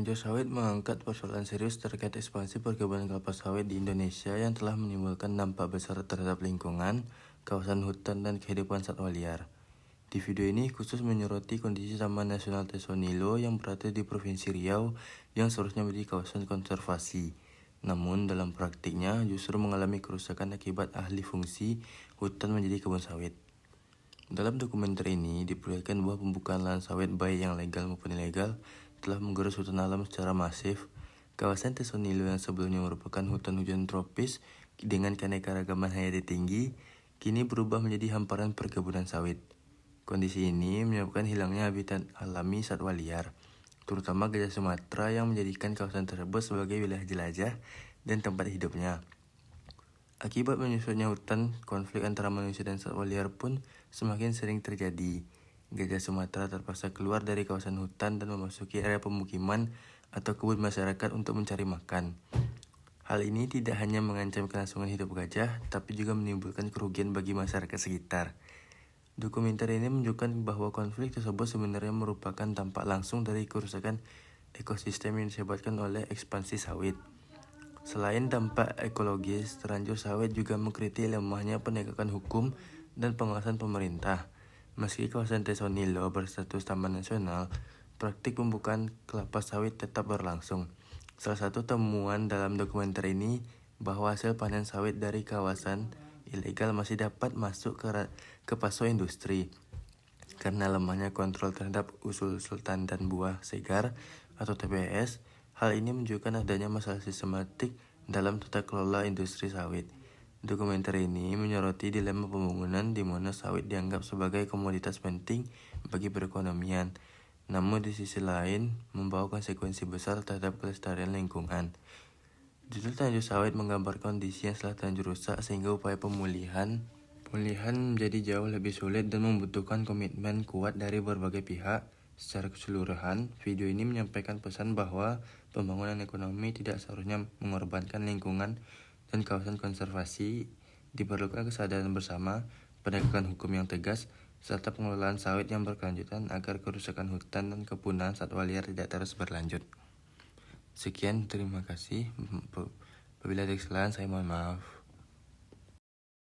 Terlanjur Sawit mengangkat persoalan serius terkait ekspansi perkebunan kelapa sawit di Indonesia yang telah menimbulkan dampak besar terhadap lingkungan, kawasan hutan, dan kehidupan satwa liar. Di video ini khusus menyoroti kondisi Taman Nasional Tesonilo yang berada di Provinsi Riau yang seharusnya menjadi kawasan konservasi. Namun dalam praktiknya justru mengalami kerusakan akibat alih fungsi hutan menjadi kebun sawit. Dalam dokumenter ini diperlihatkan bahwa pembukaan lahan sawit baik yang legal maupun ilegal telah menggerus hutan alam secara masif. Kawasan Tesonilo yang sebelumnya merupakan hutan hujan tropis dengan keanekaragaman hayati tinggi, kini berubah menjadi hamparan perkebunan sawit. Kondisi ini menyebabkan hilangnya habitat alami satwa liar, terutama gajah Sumatera yang menjadikan kawasan tersebut sebagai wilayah jelajah dan tempat hidupnya. Akibat menyusutnya hutan, konflik antara manusia dan satwa liar pun semakin sering terjadi. Gajah Sumatera terpaksa keluar dari kawasan hutan dan memasuki area pemukiman atau kebun masyarakat untuk mencari makan. Hal ini tidak hanya mengancam kelangsungan hidup gajah, tapi juga menimbulkan kerugian bagi masyarakat sekitar. Dokumenter ini menunjukkan bahwa konflik tersebut sebenarnya merupakan dampak langsung dari kerusakan ekosistem yang disebabkan oleh ekspansi sawit. Selain dampak ekologis, Terlanjur Sawit juga mengkritik lemahnya penegakan hukum dan pengawasan pemerintah. Meski kawasan Tesonilo berstatus taman nasional, praktik pembukaan kelapa sawit tetap berlangsung. Salah satu temuan dalam dokumenter ini bahwa hasil panen sawit dari kawasan ilegal masih dapat masuk ke paso industri. Karena lemahnya kontrol terhadap usul sultan dan buah segar atau TBS, hal ini menunjukkan adanya masalah sistematik dalam tata kelola industri sawit. Dokumenter ini menyoroti dilema pembangunan di mana sawit dianggap sebagai komoditas penting bagi perekonomian, namun di sisi lain membawa konsekuensi besar terhadap kelestarian lingkungan. Judul Terlanjur Sawit menggambarkan kondisi yang telah terlanjur rusak sehingga upaya pemulihan menjadi jauh lebih sulit dan membutuhkan komitmen kuat dari berbagai pihak. Secara keseluruhan, video ini menyampaikan pesan bahwa pembangunan ekonomi tidak seharusnya mengorbankan lingkungan dan kawasan konservasi. Diperlukan kesadaran bersama, penegakan hukum yang tegas, serta pengelolaan sawit yang berkelanjutan agar kerusakan hutan dan kepunahan satwa liar tidak terus berlanjut. Sekian, terima kasih. Apabila ada kesalahan, saya mohon maaf.